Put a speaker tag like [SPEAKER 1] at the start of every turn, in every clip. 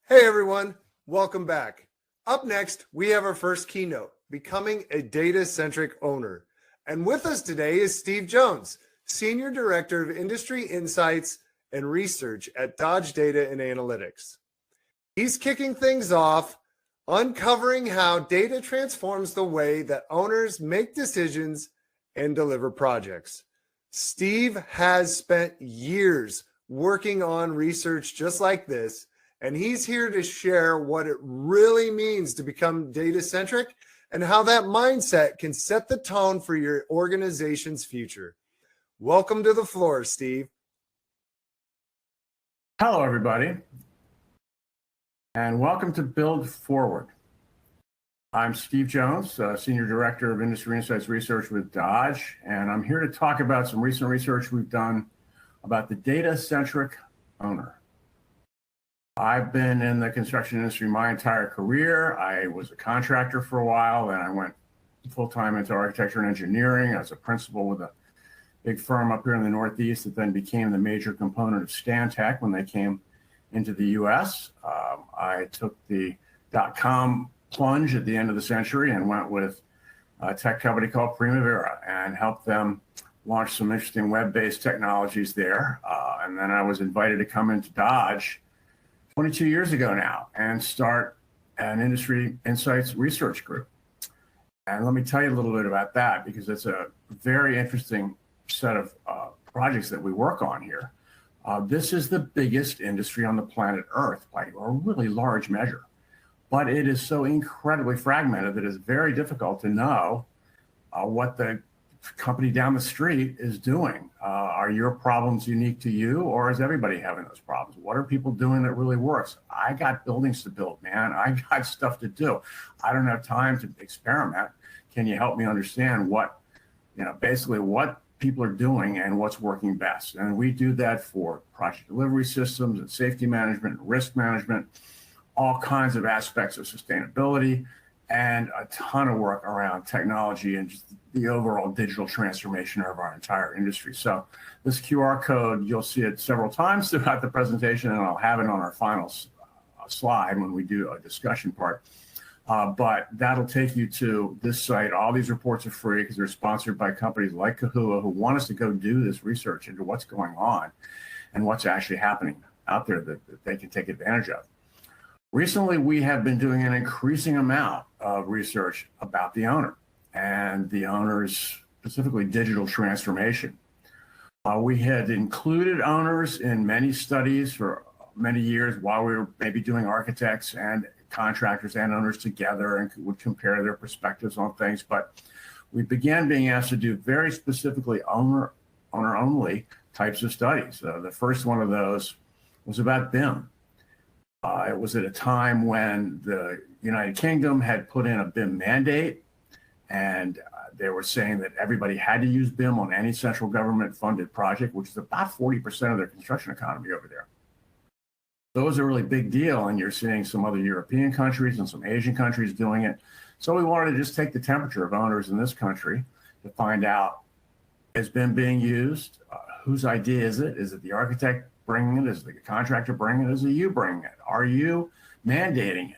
[SPEAKER 1] Hey everyone, welcome back. Up next, we have our first keynote, Becoming a Data-Centric Owner. And with us today is Steve Jones, Senior Director of Industry Insights and Research at Dodge Data and Analytics. He's kicking things off, uncovering how data transforms the way that owners make decisions and deliver projects. Steve has spent years working on research just like this, and he's here to share what it really means to become data-centric and how that mindset can set the tone for your organization's future. Welcome to the floor, Steve.
[SPEAKER 2] Hello, everybody, and welcome to Build Forward. I'm Steve Jones, Senior Director of Industry Insights Research with Dodge, and I'm here to talk about some recent research we've done about the data-centric owner. I've been in the construction industry my entire career. I was a contractor for a while, and I went full-time into architecture and engineering as a principal with a big firm up here in the Northeast that then became the major component of Stantec when they came into the US. I took the dot-com plunge at the end of the century and went with a tech company called Primavera and helped them launch some interesting web-based technologies there. And then I was invited to come into Dodge 22 years ago now and start an industry insights research group. And let me tell you a little bit about that because it's a very interesting set of projects that we work on here. This is the biggest industry on the planet Earth by a really large measure, but it is so incredibly fragmented that it's very difficult to know what the company down the street is doing. Are your problems unique to you, or is everybody having those problems? What are people doing that really works? I got buildings to build, man. I got stuff to do. I don't have time to experiment. Can you help me understand what, basically what people are doing and what's working best? And we do that for project delivery systems and safety management and risk management, all kinds of aspects of sustainability, and a ton of work around technology and just the overall digital transformation of our entire industry. So this QR code, you'll see it several times throughout the presentation, and I'll have it on our final slide when we do a discussion part. But that'll take you to this site. All these reports are free because they're sponsored by companies like Kahua who want us to go do this research into what's going on and what's actually happening out there that they can take advantage of. Recently, we have been doing an increasing amount of research about the owner and the owner's specifically digital transformation. We had included owners in many studies for many years while we were maybe doing architects and contractors and owners together and would compare their perspectives on things. But we began being asked to do very specifically owner-only types of studies. The first one of those was about BIM. It was at a time when the United Kingdom had put in a BIM mandate, and they were saying that everybody had to use BIM on any central government funded project, which is about 40% of their construction economy over there. So it was a really big deal, and you're seeing some other European countries and some Asian countries doing it. So we wanted to just take the temperature of owners in this country to find out, is BIM being used? Whose idea is it? Is it the architect bringing it? Is the contractor bringing it? Is it you bringing it? Are you mandating it?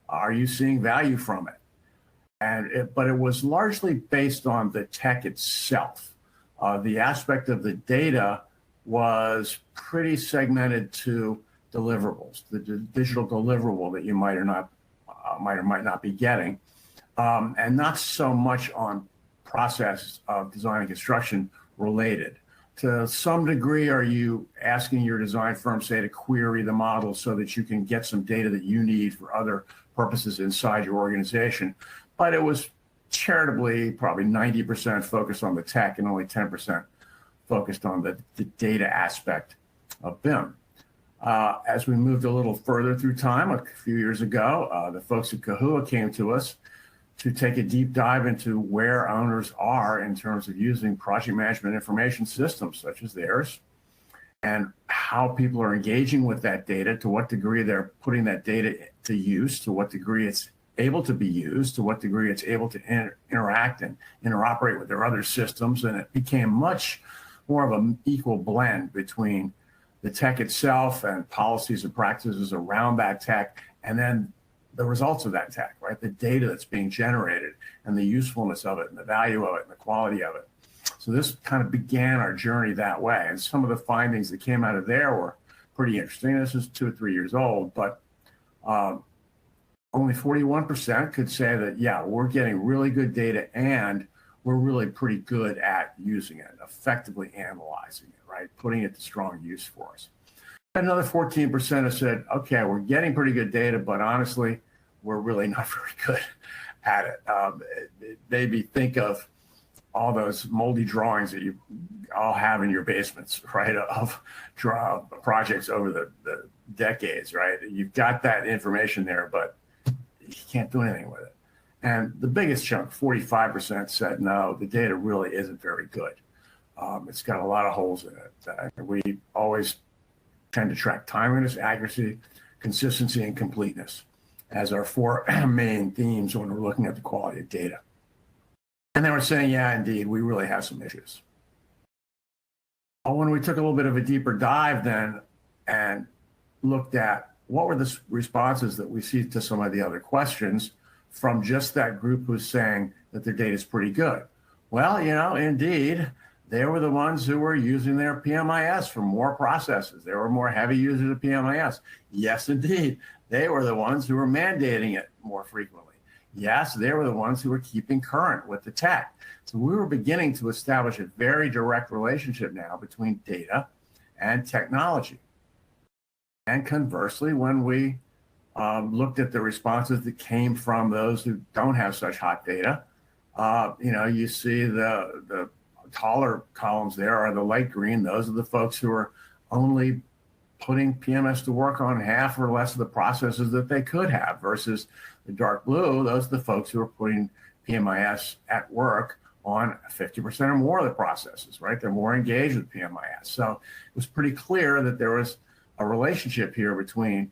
[SPEAKER 2] Are you seeing value from it? But it was largely based on the tech itself. The aspect of the data was pretty segmented to deliverables, the digital deliverable that you might or might not be getting, and not so much on process of design and construction related. To some degree, are you asking your design firm, say, to query the model so that you can get some data that you need for other purposes inside your organization? But it was charitably probably 90% focused on the tech and only 10% focused on the data aspect of BIM. As we moved a little further through time, a few years ago, the folks at Kahua came to us to take a deep dive into where owners are in terms of using project management information systems such as theirs, and how people are engaging with that data, to what degree they're putting that data to use, to what degree it's able to be used, to what degree it's able to interact and interoperate with their other systems. And it became much more of an equal blend between the tech itself and policies and practices around that tech, and then the results of that tech, right? The data that's being generated and the usefulness of it and the value of it and the quality of it. So this kind of began our journey that way. And some of the findings that came out of there were pretty interesting. This is 2 or 3 years old, but only 41% could say that, yeah, we're getting really good data and we're really pretty good at using it, effectively analyzing it, right? Putting it to strong use for us. Another 14% have said, okay, we're getting pretty good data, but honestly, we're really not very good at it. Maybe think of all those moldy drawings that you all have in your basements, right, of projects over the decades, right? You've got that information there, but you can't do anything with it. And the biggest chunk, 45%, said, no, the data really isn't very good. It's got a lot of holes in it. We always tend to track timeliness, accuracy, consistency, and completeness as our 4 main themes when we're looking at the quality of data. And they were saying, yeah, indeed, we really have some issues. But when we took a little bit of a deeper dive then and looked at what were the responses that we see to some of the other questions from just that group who's saying that their data is pretty good. Well, you know, indeed, they were the ones who were using their PMIS for more processes. They were more heavy users of PMIS. Yes, indeed, they were the ones who were mandating it more frequently. Yes, they were the ones who were keeping current with the tech. So we were beginning to establish a very direct relationship now between data and technology. And conversely, when we looked at the responses that came from those who don't have such hot data, you know, you see the taller columns there are the light green. Those are the folks who are only putting PMS to work on half or less of the processes that they could have, versus the dark blue, those are the folks who are putting PMIS at work on 50% or more of the processes, right? They're more engaged with PMIS. So it was pretty clear that there was a relationship here between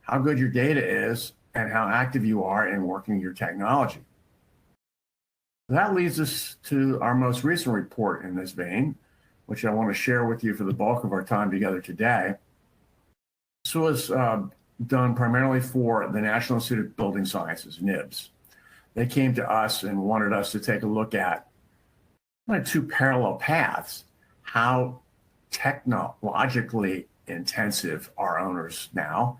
[SPEAKER 2] how good your data is and how active you are in working your technology. That leads us to our most recent report in this vein, which I want to share with you for the bulk of our time together today. This was done primarily for the National Institute of Building Sciences, NIBS. They came to us and wanted us to take a look at two parallel paths, how technologically intensive are owners now,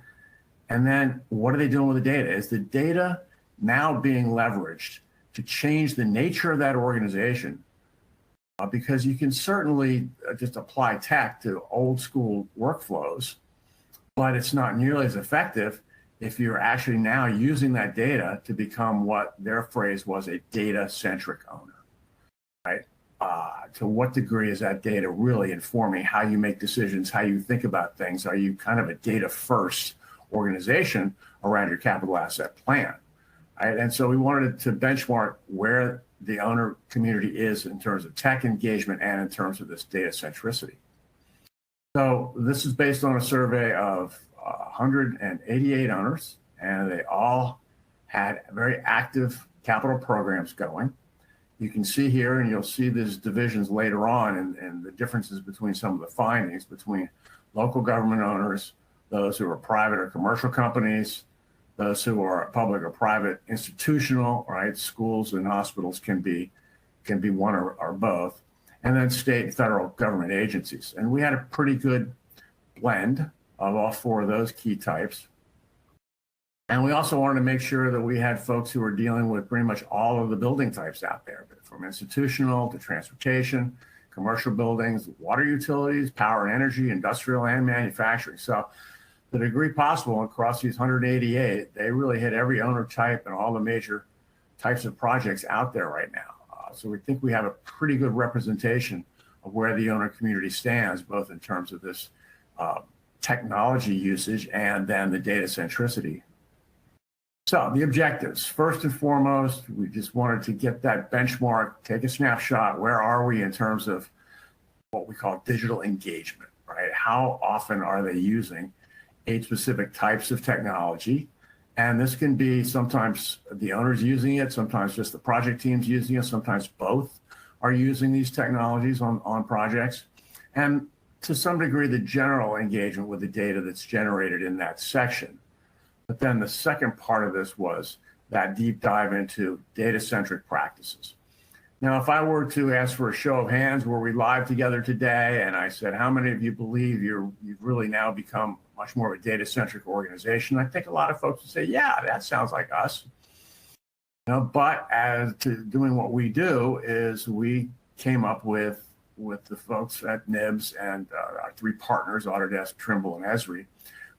[SPEAKER 2] and then what are they doing with the data? Is the data now being leveraged to change the nature of that organization? Because you can certainly just apply tech to old school workflows, but it's not nearly as effective if you're actually now using that data to become what their phrase was, a data-centric owner, right? To what degree is that data really informing how you make decisions, how you think about things? Are you kind of a data-first organization around your capital asset plan, right? And so we wanted to benchmark where the owner community is in terms of tech engagement and in terms of this data centricity. So this is based on a survey of 188 owners, and they all had very active capital programs going. You can see here, and you'll see these divisions later on, and the differences between some of the findings between local government owners, those who are private or commercial companies, those who are public or private institutional, right? Schools and hospitals can be one or both, and then state and federal government agencies. And we had a pretty good blend of all 4 of those key types. And we also wanted to make sure that we had folks who were dealing with pretty much all of the building types out there, from institutional to transportation, commercial buildings, water utilities, power and energy, industrial and manufacturing. So to the degree possible across these 188, they really hit every owner type and all the major types of projects out there right now. So we think we have a pretty good representation of where the owner community stands, both in terms of this technology usage and then the data centricity. So the objectives, first and foremost, we just wanted to get that benchmark, take a snapshot. Where are we in terms of what we call digital engagement, right? How often are they using 8 specific types of technology? And this can be sometimes the owners using it, sometimes just the project teams using it, sometimes both are using these technologies on projects. And to some degree the general engagement with the data that's generated in that section. But then the second part of this was that deep dive into data-centric practices. Now, if I were to ask for a show of hands, were we live together today? And I said, how many of you believe you've really now become much more of a data-centric organization? I think a lot of folks would say, yeah, that sounds like us. But as to doing what we do is we came up with the folks at NIBS and our three partners, Autodesk, Trimble, and Esri,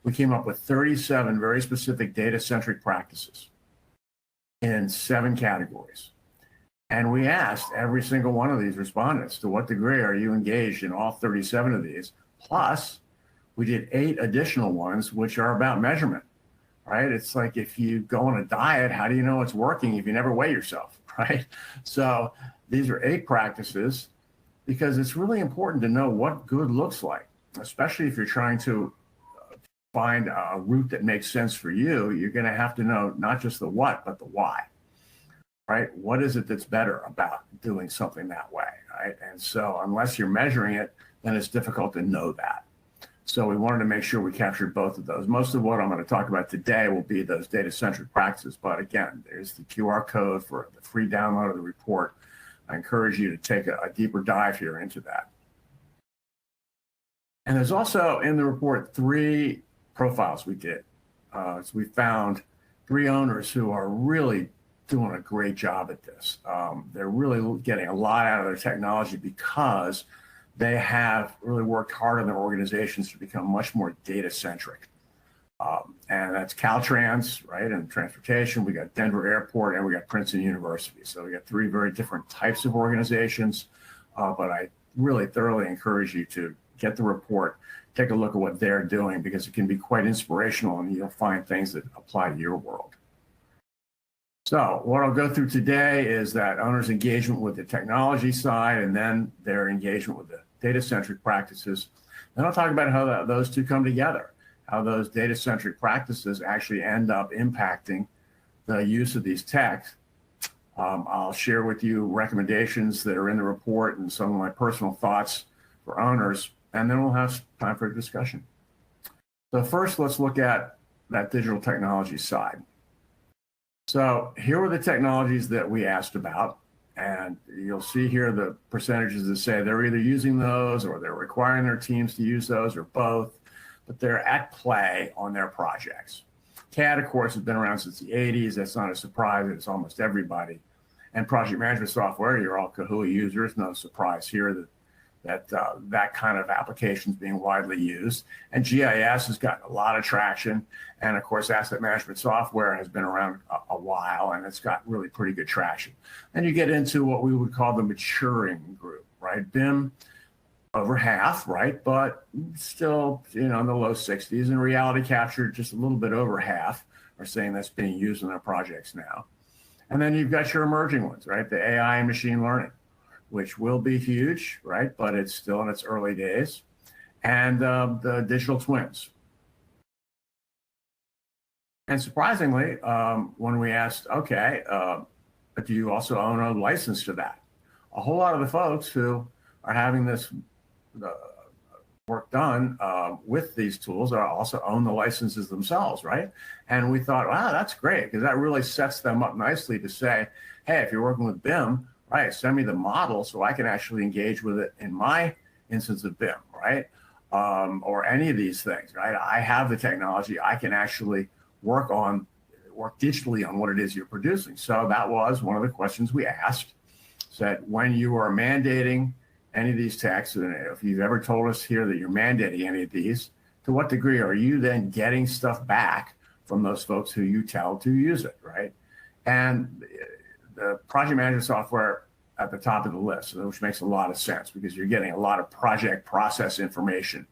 [SPEAKER 2] we came up with 37 very specific data-centric practices in 7 categories. And we asked every single one of these respondents, to what degree are you engaged in all 37 of these? Plus, we did 8 additional ones, which are about measurement, right? It's like if you go on a diet, how do you know it's working if you never weigh yourself, right? So these are 8 practices, because it's really important to know what good looks like, especially if you're trying to find a route that makes sense for you. You're going to have to know not just the what, but the why, right? What is it that's better about doing something that way, right? And so unless you're measuring it, then it's difficult to know that. So we wanted to make sure we captured both of those. Most of what I'm going to talk about today will be those data-centric practices. But again, there's the QR code for the free download of the report. I encourage you to take a deeper dive here into that. And there's also in the report 3 profiles we did. So we found 3 owners who are really doing a great job at this. They're really getting a lot out of their technology because they have really worked hard on their organizations to become much more data-centric. And that's Caltrans, right, and transportation. We got Denver Airport, and we got Princeton University. So we got 3 very different types of organizations. But I really thoroughly encourage you to get the report, take a look at what they're doing, because it can be quite inspirational, and you'll find things that apply to your world. So what I'll go through today is that owners' engagement with the technology side, and then their engagement with the data-centric practices. Then I'll talk about how those two come together, how those data-centric practices actually end up impacting the use of these techs. I'll share with you recommendations that are in the report and some of my personal thoughts for owners, and then we'll have time for a discussion. So first, let's look at that digital technology side. So here were the technologies that we asked about, and you'll see here the percentages that say they're either using those or they're requiring their teams to use those or both, but they're at play on their projects. CAD, of course, has been around since the 80s. That's not a surprise. It's almost everybody. And project management software, you're all Kahoot users. No surprise here that kind of application is being widely used. And GIS has gotten a lot of traction. And of course, asset management software has been around a while, and it's got really pretty good traction. Then you get into what we would call the maturing group, right? BIM, over half, right? But still, in the low 60s. And reality capture, just a little bit over half are saying that's being used in their projects now. And then you've got your emerging ones, right? The AI and machine learning, which will be huge, right? But it's still in its early days. And the digital twins. And surprisingly, when we asked, okay, do you also own a license to that? A whole lot of the folks who are having this work done with these tools are also own the licenses themselves, right? And we thought, wow, that's great, because that really sets them up nicely to say, hey, if you're working with BIM, right, send me the model so I can actually engage with it in my instance of BIM, right? Or any of these things, right? I have the technology. I can actually work digitally on what it is you're producing. So that was one of the questions we asked, said when you are mandating any of these techs, and if you've ever told us here that you're mandating any of these, to what degree are you then getting stuff back from those folks who you tell to use it, right? And the project management software at the top of the list, which makes a lot of sense because you're getting a lot of project process information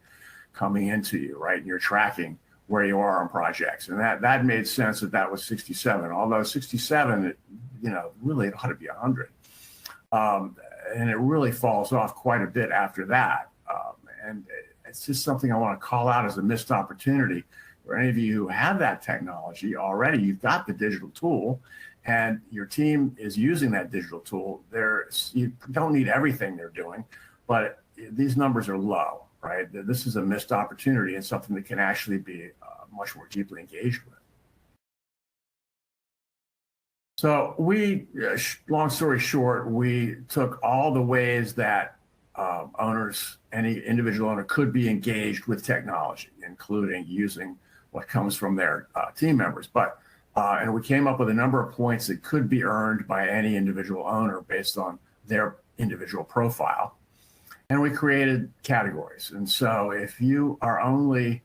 [SPEAKER 2] coming into you, right? And you're tracking where you are on projects. And that made sense that was 67, although 67, really it ought to be 100. And it really falls off quite a bit after that. And it's just something I want to call out as a missed opportunity. For any of you who have that technology already, you've got the digital tool, and your team is using that digital tool. You don't need everything they're doing, but these numbers are low, right? This is a missed opportunity and something that can actually be much more deeply engaged with. So long story short, we took all the ways that owners, any individual owner could be engaged with technology, including using what comes from their team members. And we came up with a number of points that could be earned by any individual owner based on their individual profile. And we created categories. And so if you are only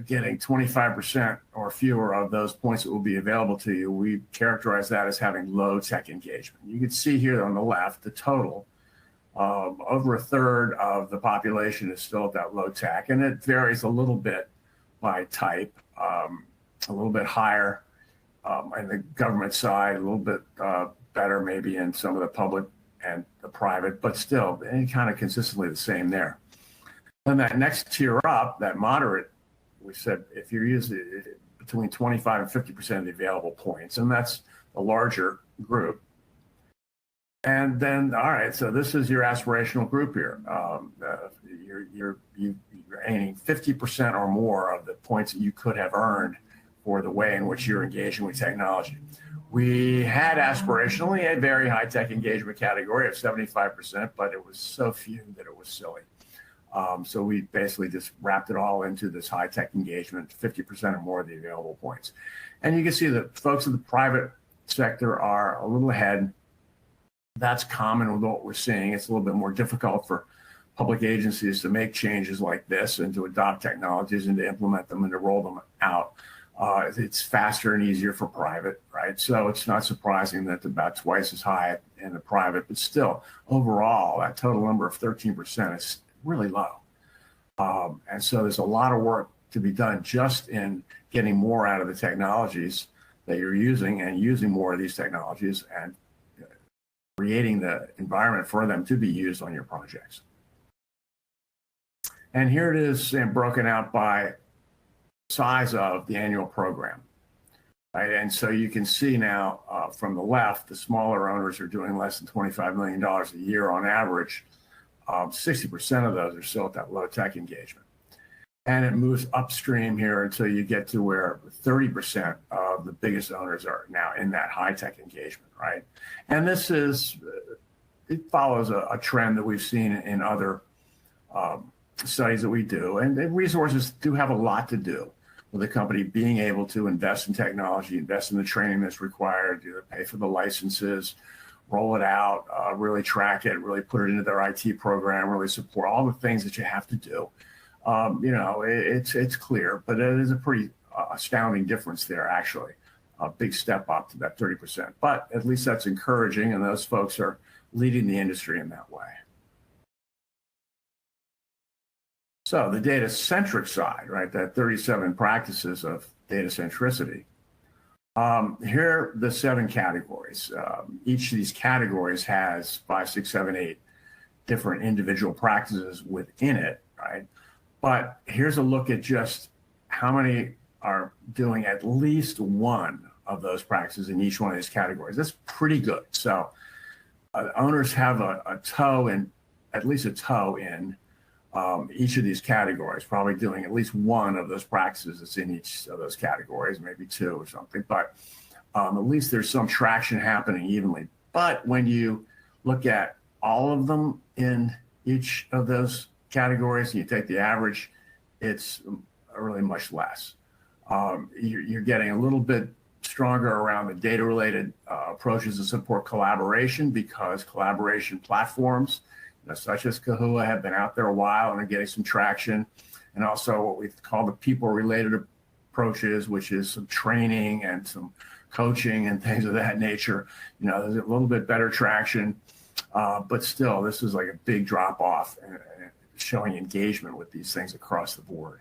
[SPEAKER 2] getting 25% or fewer of those points that will be available to you, we characterize that as having low tech engagement. You can see here on the left, the total, over a third of the population is still at that low tech, and it varies a little bit by type, a little bit higher in the government side, a little bit better maybe in some of the public and the private, but still any kind of consistently the same there. Then that next tier up, that moderate, we said if you're using between 25 and 50% of the available points, and that's a larger group. And then, all right, so this is your aspirational group here. You're aiming 50% or more of the points that you could have earned for the way in which you're engaging with technology. We had aspirationally a very high tech engagement category of 75%, but it was so few that it was silly. So we basically just wrapped it all into this high tech engagement, 50% or more of the available points. And you can see that folks in the private sector are a little ahead. That's common with what we're seeing. It's a little bit more difficult for public agencies to make changes like this and to adopt technologies and to implement them and to roll them out. It's faster and easier for private, right? So it's not surprising that about twice as high in the private, but still, overall, that total number of 13% is really low. And so there's a lot of work to be done just in getting more out of the technologies that you're using and using more of these technologies and creating the environment for them to be used on your projects. And here it is broken out by size of the annual program, right? And so you can see now from the left, the smaller owners are doing less than $25 million a year on average. 60% of those are still at that low tech engagement. And it moves upstream here until you get to where 30% of the biggest owners are now in that high tech engagement, right? And this is, it follows a trend that we've seen in other studies that we do. And resources do have a lot to do with a company being able to invest in technology, invest in the training that's required, pay for the licenses, roll it out, really track it, really put it into their IT program, really support all the things that you have to do. It's clear, but it is a pretty astounding difference there, actually. A big step up to that 30%. But at least that's encouraging, and those folks are leading the industry in that way. So the data-centric side, right, that 37 practices of data centricity. Here are the 7 categories. Each of these categories has 5, 6, 7, 8 different individual practices within it, right? But here's a look at just how many are doing at least one of those practices in each one of these categories. That's pretty good. So owners have a toe in, at least a toe in each of these categories, probably doing at least one of those practices that's in each of those categories, maybe 2 or something, but at least there's some traction happening evenly. But when you look at all of them in each of those categories and you take the average, it's really much less. You're getting a little bit stronger around the data-related approaches to support collaboration, because collaboration platforms such as Kahua have been out there a while and are getting some traction. And also what we call the people-related approaches, which is some training and some coaching and things of that nature. There's a little bit better traction, but still, this is like a big drop off and showing engagement with these things across the board.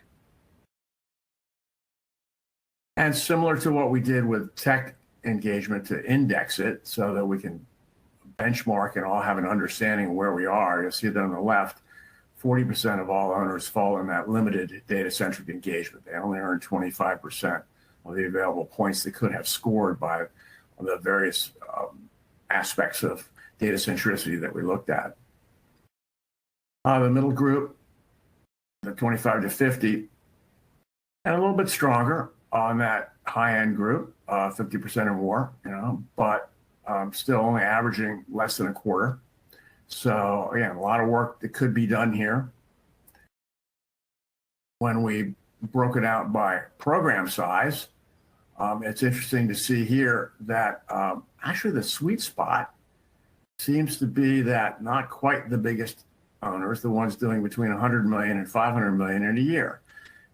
[SPEAKER 2] And similar to what we did with tech engagement, to index it so that we can benchmark and all have an understanding of where we are. You'll see that on the left, 40% of all owners fall in that limited data-centric engagement. They only earn 25% of the available points they could have scored by the various aspects of data centricity that we looked at. The middle group, the 25 to 50, and a little bit stronger on that high-end group, 50% or more, but still only averaging less than a quarter. So again, a lot of work that could be done here. When we broke it out by program size, it's interesting to see here that actually the sweet spot seems to be that not quite the biggest owners, the ones doing between 100 million and 500 million in a year.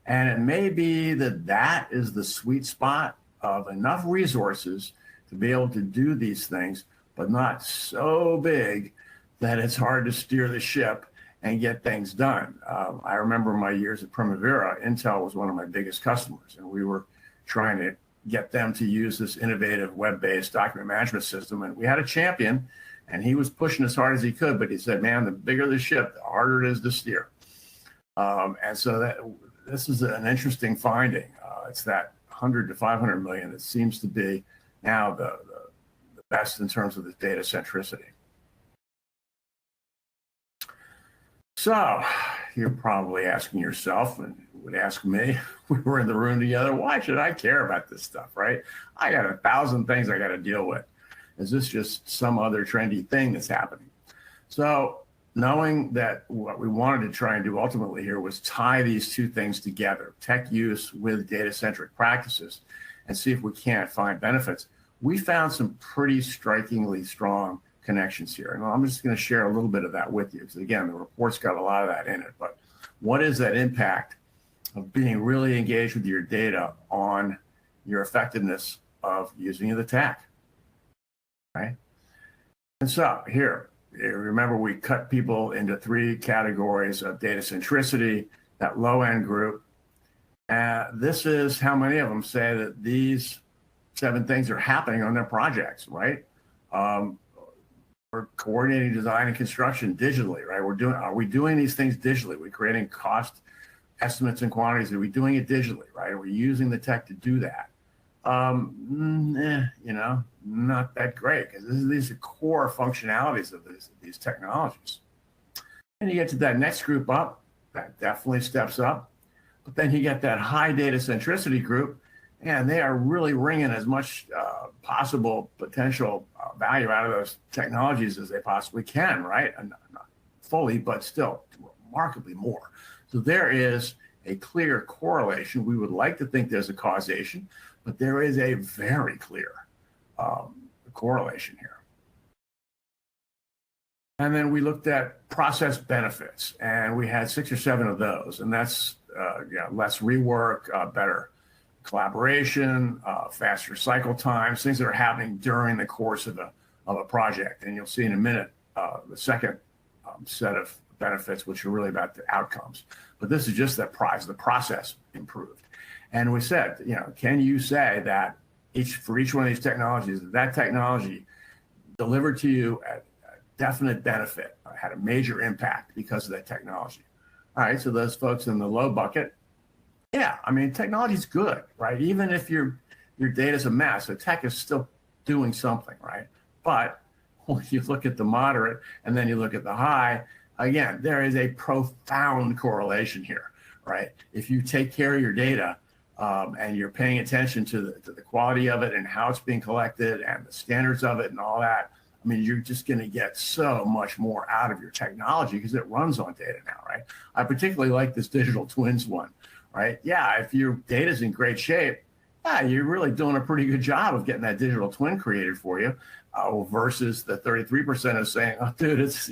[SPEAKER 2] And it may be that that is the sweet spot of enough resources to be able to do these things, but not so big that it's hard to steer the ship and get things done. I remember my years at Primavera, Intel was one of my biggest customers, and we were trying to get them to use this innovative web-based document management system. And we had a champion, and he was pushing as hard as he could, but he said, man, the bigger the ship, the harder it is to steer. And so this is an interesting finding. It's that 100 to 500 million that seems to be now the best in terms of the data centricity. So you're probably asking yourself, and would ask me, we were in the room together, why should I care about this stuff, right? I got 1,000 things I got to deal with. Is this just some other trendy thing that's happening? So knowing that what we wanted to try and do ultimately here was tie these two things together, tech use with data-centric practices, and see if we can't find benefits, we found some pretty strikingly strong connections here. And I'm just going to share a little bit of that with you, because again, the report's got a lot of that in it. But what is that impact of being really engaged with your data on your effectiveness of using the tech, right? And so here, remember we cut people into 3 categories of data centricity, that low end group. This is how many of them say that these 7 things are happening on their projects, right? We're coordinating design and construction digitally, right? Are we doing these things digitally? We're creating cost estimates and quantities. Are we doing it digitally, right? Are we using the tech to do that? Not that great, because these are core functionalities of these technologies. And you get to that next group up, that definitely steps up. But then you get that high data centricity group, and they are really wringing as much possible potential value out of those technologies as they possibly can, right? And not fully, but still remarkably more. So there is a clear correlation. We would like to think there's a causation, but there is a very clear correlation here. And then we looked at process benefits, and we had 6 or 7 of those, and that's less rework, better collaboration, faster cycle times, things that are happening during the course of a project. And you'll see in a minute the second set of benefits, which are really about the outcomes. But this is just that the process improved. And we said, can you say that for each one of these technologies, that technology delivered to you a definite benefit, had a major impact because of that technology? All right, so those folks in the low bucket, yeah, I mean, technology's good, right? Even if your data's a mess, the tech is still doing something, right? But when you look at the moderate and then you look at the high, again, there is a profound correlation here, right? If you take care of your data and you're paying attention to the quality of it and how it's being collected and the standards of it and all that, I mean, you're just going to get so much more out of your technology because it runs on data now, right? I particularly like this digital twins one, right? Yeah, if your data's in great shape, yeah, you're really doing a pretty good job of getting that digital twin created for you, versus the 33% is saying, oh, dude, it's,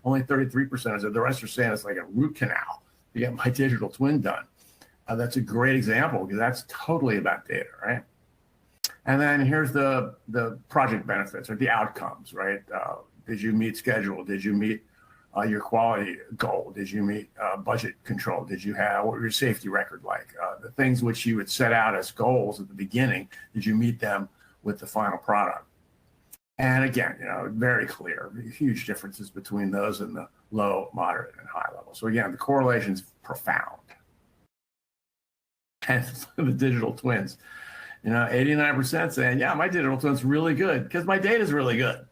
[SPEAKER 2] only 33% is it. The rest are saying it's like a root canal to get my digital twin done. That's a great example because that's totally about data, right? And then here's the project benefits or the outcomes, right? Did you meet schedule? Did you meet your quality goal? Did you meet budget control? What was your safety record like? The things which you would set out as goals at the beginning, did you meet them with the final product? And again, very clear, huge differences between those in the low, moderate, and high level. So again, the correlation's profound. And the digital twins, 89% saying, yeah, my digital twin's really good because my data's really good.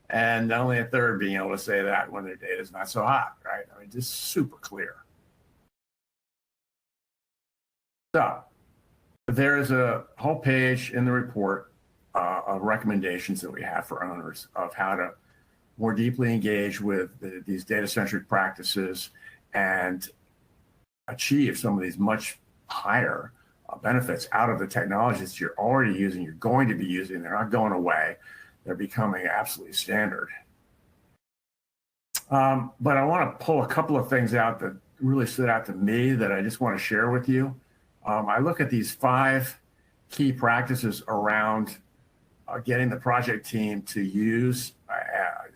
[SPEAKER 2] And only a third being able to say that when their data is not so hot, right? I mean, just super clear. So there is a whole page in the report of recommendations that we have for owners of how to more deeply engage with these data-centric practices and achieve some of these much higher benefits out of the technologies you're already using, you're going to be using. They're not going away. They're becoming absolutely standard. But I want to pull a couple of things out that really stood out to me that I just want to share with you. I look at these 5 key practices around getting the project team to use,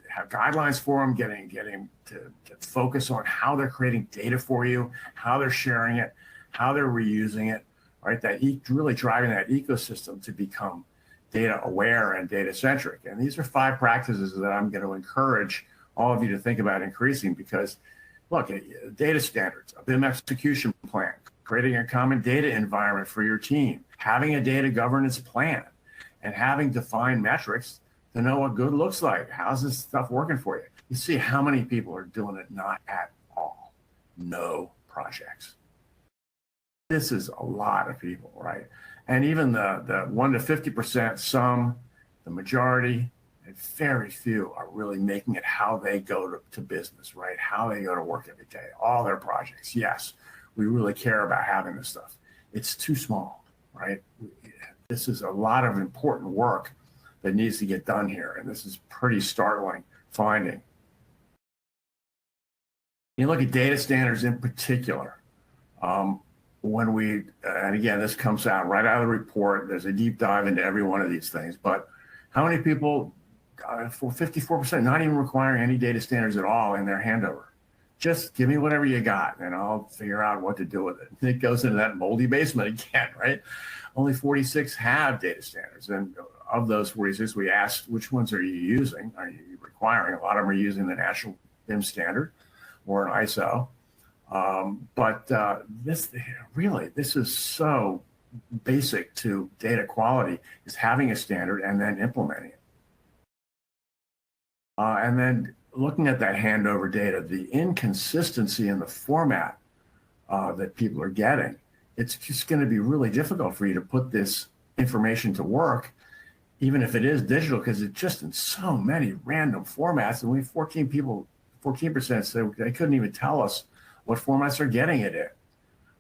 [SPEAKER 2] have guidelines for them, getting to focus on how they're creating data for you, how they're sharing it, how they're reusing it, right? That really driving that ecosystem to become data aware and data centric. And these are 5 practices that I'm going to encourage all of you to think about increasing because, look, data standards, a BIM execution plan, creating a common data environment for your team, having a data governance plan, and having defined metrics to know what good looks like. How's this stuff working for you? You see how many people are doing it not at all. No projects. This is a lot of people, right? And even the 1 to 50%, some, the majority, and very few are really making it how they go to business, right? How they go to work every day, all their projects. Yes, we really care about having this stuff. It's too small, right? This is a lot of important work that needs to get done here. And this is pretty startling finding. You look at data standards in particular. When we, and again, this comes out right out of the report, there's a deep dive into every one of these things, but how many people, for 54%, not even requiring any data standards at all in their handover? Just give me whatever you got and I'll figure out what to do with it. It goes into that moldy basement again, right? Only 46 have data standards. And of those 46, we asked, which ones are you using? Are you requiring? A lot of them are using the National BIM standard or an ISO. But this is so basic to data quality, is having a standard and then implementing it. And then looking at that handover data, the inconsistency in the format that people are getting, it's just going to be really difficult for you to put this information to work, even if it is digital, because it's just in so many random formats. And we have 14% said they couldn't even tell us what formats they're getting it in,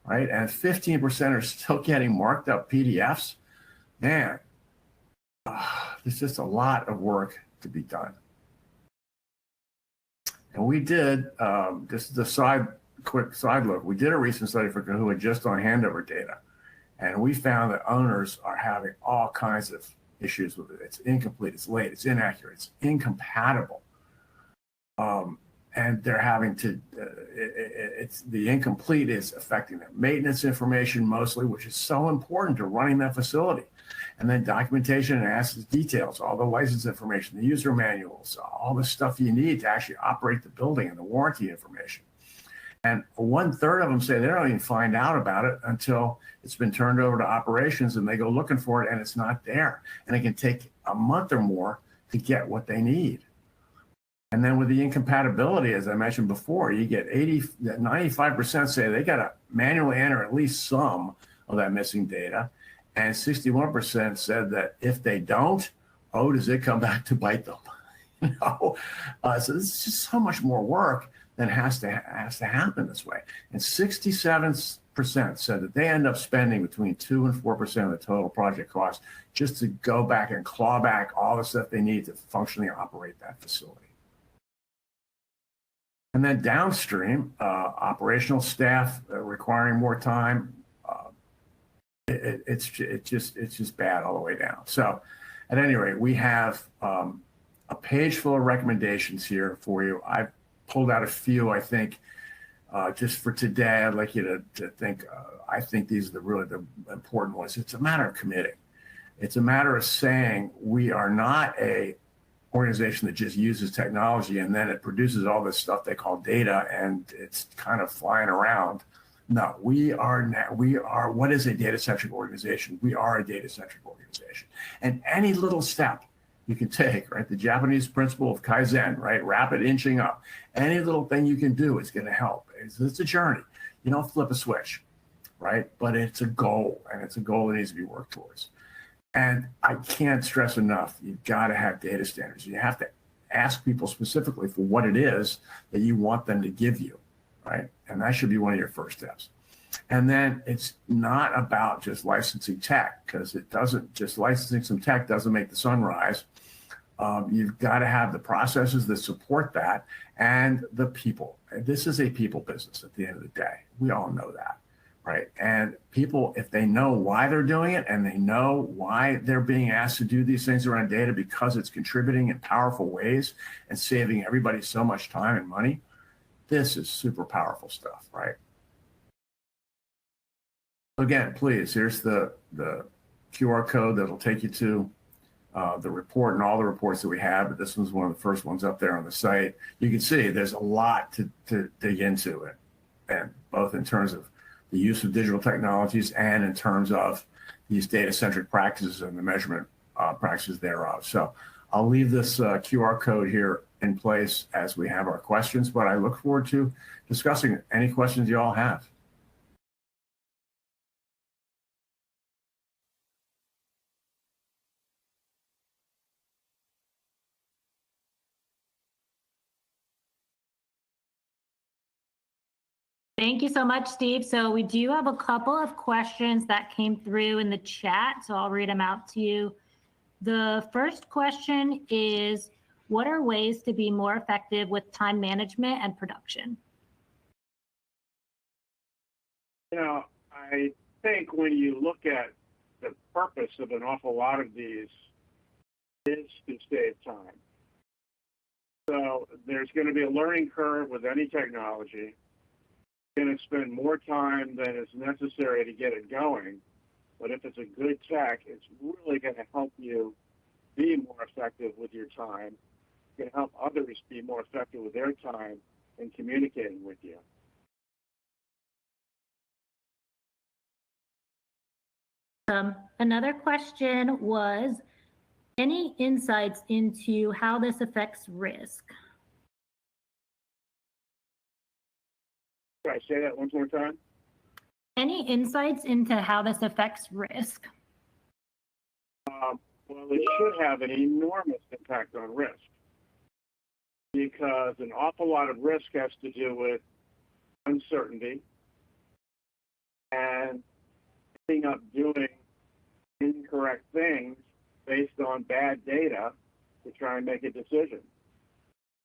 [SPEAKER 2] right? And 15% are still getting marked up PDFs. Man, there's just a lot of work to be done. And we did, this is a quick side look, we did a recent study for Kahoot just on handover data. And we found that owners are having all kinds of issues with it. It's incomplete, it's late, it's inaccurate, it's incompatible. And they're having to, it's the incomplete is affecting their maintenance information mostly, which is so important to running that facility. And then documentation and asset details, all the license information, the user manuals, all the stuff you need to actually operate the building and the warranty information. And 1/3 of them say they don't even find out about it until it's been turned over to operations and they go looking for it and it's not there. And it can take a month or more to get what they need. And then with the incompatibility, as I mentioned before, you get 95% say they got to manually enter at least some of that missing data. And 61% said that if they don't, oh, does it come back to bite them? So this is just so much more work than has to happen this way. And 67% said that they end up spending between 2 and 4% of the total project cost just to go back and claw back all the stuff they need to functionally operate that facility. And then downstream, operational staff requiring more time. It's just bad all the way down. So at any rate, we have a page full of recommendations here for you. I've pulled out a few, I think, just for today. I'd like you to think, I think these are really the important ones. It's a matter of committing. It's a matter of saying we are not a organization that just uses technology and then it produces all this stuff they call data and it's kind of flying around. No, we are, what is a data-centric organization? We are a data-centric organization. And any little step you can take, right? The Japanese principle of Kaizen, right? Rapid inching up. Any little thing you can do is going to help. It's a journey. You don't flip a switch. right? But it's a goal, and it's a goal that needs to be worked towards. And I can't stress enough, you've got to have data standards. You have to ask people specifically for what it is that you want them to give you, right? And that should be one of your first steps. And then it's not about just licensing tech, because it doesn't, just licensing some tech doesn't make the sun rise. You've got to have the processes that support that and the people. And this is a people business at the end of the day. We all know that, right? And people, if they know why they're doing it and they know why they're being asked to do these things around data because it's contributing in powerful ways and saving everybody so much time and money, this is super powerful stuff, right? Again, please, here's the QR code that'll take you to the report and all the reports that we have, but this one's one of the first ones up there on the site. You can see there's a lot to dig into it, and both in terms of the use of digital technologies and in terms of these data-centric practices and the measurement practices thereof. So I'll leave this QR code here in place as we have our questions, but I look forward to discussing any questions you all have.
[SPEAKER 3] Thank you so much, Steve. So we do have a couple of questions that came through in the chat, so I'll read them out to you. The first question is, what are ways to be more effective with time management and production?
[SPEAKER 4] You know, I think when you look at the purpose of an awful lot of these is to save time. So there's going to be a learning curve with any technology. You're going to spend more time than is necessary to get it going. But if it's a good tech, it's really going to help you be more effective with your time. It's going to help others be more effective with their time in communicating with you.
[SPEAKER 3] Another question was, any insights into how this affects risk?
[SPEAKER 4] Can I say that one more time?
[SPEAKER 3] Any insights into how this affects risk?
[SPEAKER 4] Well, it should have an enormous impact on risk, because an awful lot of risk has to do with uncertainty and ending up doing incorrect things based on bad data to try and make a decision.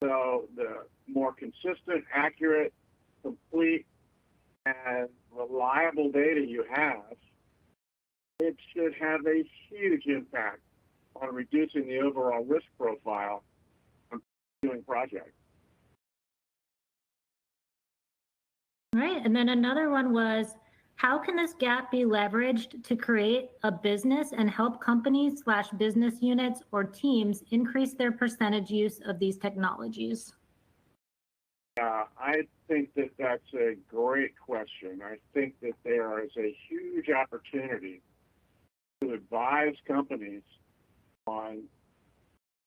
[SPEAKER 4] So the more consistent, accurate, complete, and reliable data you have, it should have a huge impact on reducing the overall risk profile of doing projects.
[SPEAKER 3] All right, and then another one was, how can this gap be leveraged to create a business and help companies / business units or teams increase their percentage use of these technologies?
[SPEAKER 4] I think that that's a great question. I think that there is a huge opportunity to advise companies on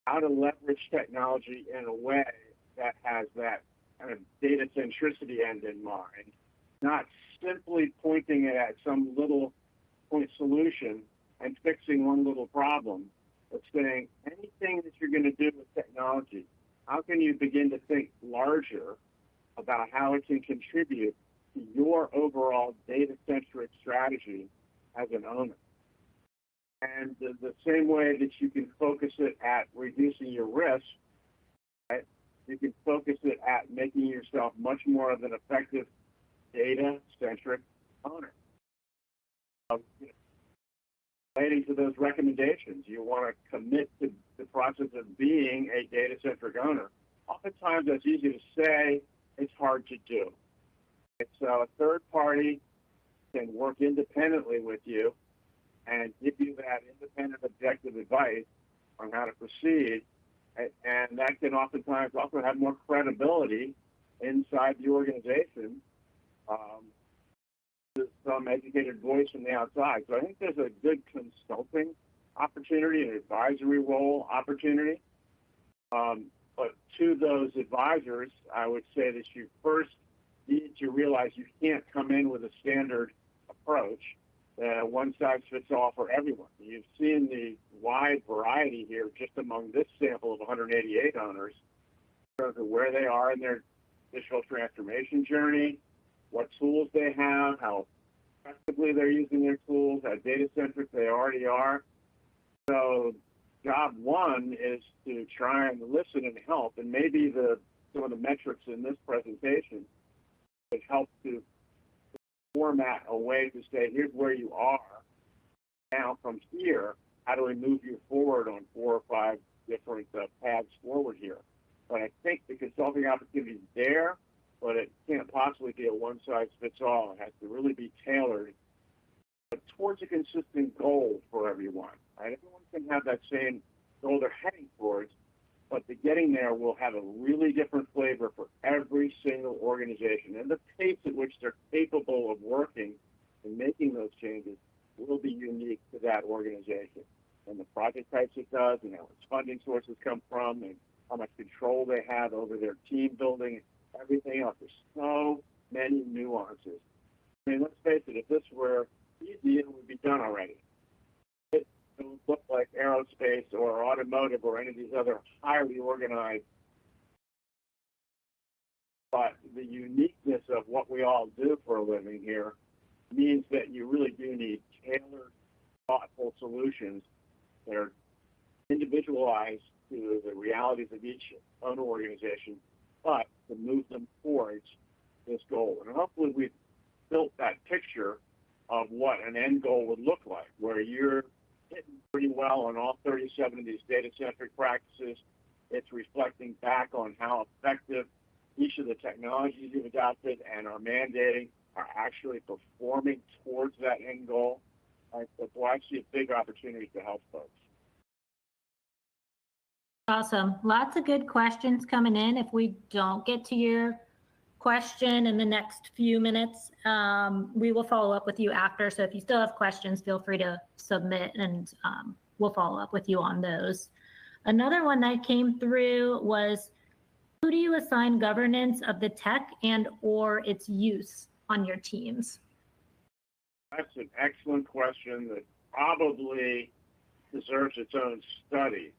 [SPEAKER 4] how to leverage technology in a way that has that kind of data centricity end in mind, not simply pointing it at some little point solution and fixing one little problem, but saying anything that you're going to do with technology, how can you begin to think larger about how it can contribute to your overall data-centric strategy as an owner? And the same way that you can focus it at reducing your risk, right, you can focus it at making yourself much more of an effective data-centric owner. Relating to those recommendations, you want to commit to the process of being a data-centric owner. Oftentimes that's easy to say, it's hard to do. And so a third party can work independently with you and give you that independent objective advice on how to proceed. And that can oftentimes also have more credibility inside the organization, to some educated voice from the outside. So I think there's a good consulting opportunity, an advisory role opportunity. But to those advisors, I would say that you first need to realize you can't come in with a standard approach, one size fits all for everyone. You've seen the wide variety here just among this sample of 188 owners in terms of where they are in their digital transformation journey, what tools they have, how effectively they're using their tools, how data-centric they already are. So job one is to try and listen and help, and maybe some of the metrics in this presentation would help to format a way to say, here's where you are. Now from here, how do we move you forward on 4 or 5 different paths forward here? But I think the consulting opportunity is there, but it can't possibly be a one-size-fits-all. It has to really be tailored towards a consistent goal for everyone. Right? Everyone can have that same goal they're heading towards, but the getting there will have a really different flavor for every single organization. And the pace at which they're capable of working and making those changes will be unique to that organization. And the project types it does, and how its funding sources come from, and how much control they have over their team building, everything else. There's so many nuances. I mean, let's face it, if this were easy, it would be done already. It would look like aerospace or automotive or any of these other highly organized. But the uniqueness of what we all do for a living here means that you really do need tailored, thoughtful solutions that are individualized to the realities of each owner organization, but to move them towards this goal. And hopefully we've built that picture of what an end goal would look like, where you're hitting pretty well on all 37 of these data-centric practices. It's reflecting back on how effective each of the technologies you've adopted and are mandating are actually performing towards that end goal. Right? So I see a big opportunity to help folks.
[SPEAKER 3] Awesome. Lots of good questions coming in. If we don't get to your question in the next few minutes, we will follow up with you after. So if you still have questions, feel free to submit, and we'll follow up with you on those. Another one that came through was, who do you assign governance of the tech and or its use on your teams?
[SPEAKER 4] That's an excellent question that probably deserves its own study.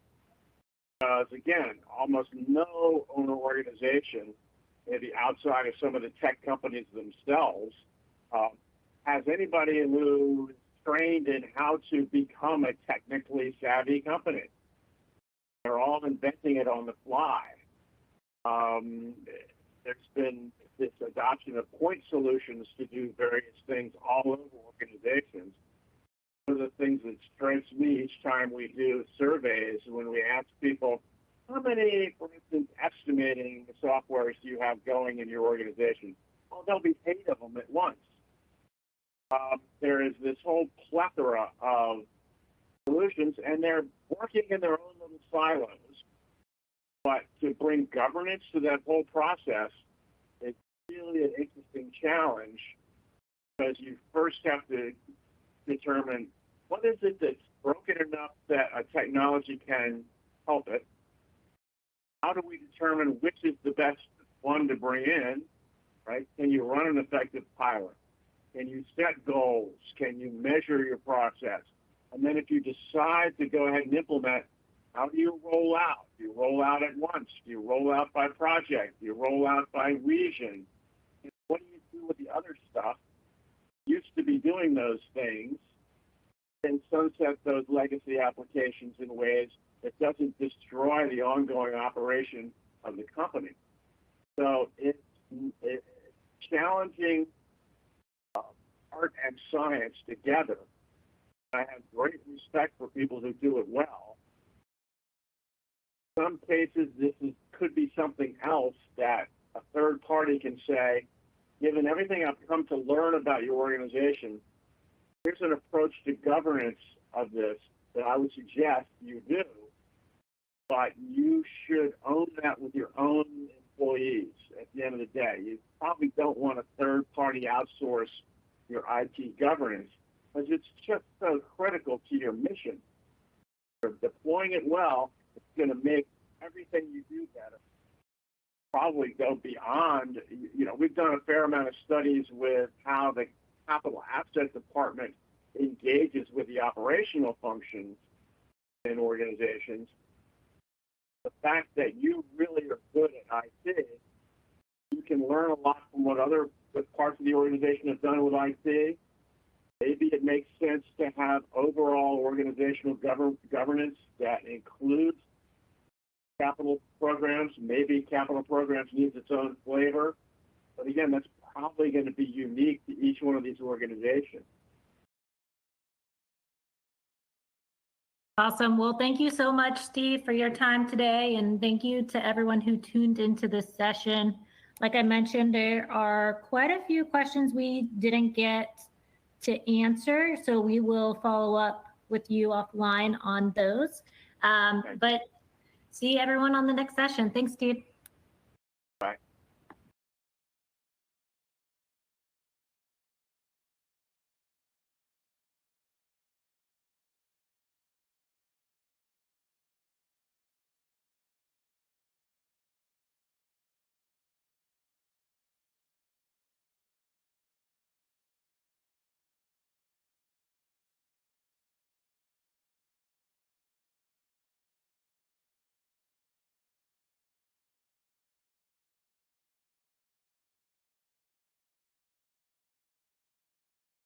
[SPEAKER 4] Because again, almost no owner organization, maybe outside of some of the tech companies themselves, has anybody who is trained in how to become a technically savvy company. They're all inventing it on the fly. There's been this adoption of point solutions to do various things all over organizations. One of the things that strikes me each time we do surveys, when we ask people, how many, for instance, estimating softwares do you have going in your organization? Well, there'll be 8 of them at once. There is this whole plethora of solutions, and they're working in their own little silos. But to bring governance to that whole process is really an interesting challenge, because you first have to determine what is it that's broken enough that a technology can help it. How do we determine which is the best one to bring in, right? Can you run an effective pilot? Can you set goals? Can you measure your process? And then if you decide to go ahead and implement, how do you roll out? Do you roll out at once? Do you roll out by project? Do you roll out by region? And what do you do with the other stuff? Used to be doing those things and sunset those legacy applications in ways that doesn't destroy the ongoing operation of the company. So it's challenging art and science together. I have great respect for people who do it well. In some cases, could be something else that a third party can say, given everything I've come to learn about your organization, here's an approach to governance of this that I would suggest you do, but you should own that with your own employees at the end of the day. You probably don't want a third party outsource your IT governance, because it's just so critical to your mission. If you're deploying it well, it's going to make everything you do better. Probably go beyond, we've done a fair amount of studies with how capital asset department engages with the operational functions in organizations, the fact that you really are good at IT, you can learn a lot from what parts of the organization have done with IT. Maybe it makes sense to have overall organizational governance that includes capital programs. Maybe capital programs needs its own flavor. But again, that's probably going to be unique to each one of these organizations.
[SPEAKER 3] Awesome. Well, thank you so much, Steve, for your time today. And thank you to everyone who tuned into this session. Like I mentioned, there are quite a few questions we didn't get to answer. So we will follow up with you offline on those. But see everyone on the next session. Thanks, Steve.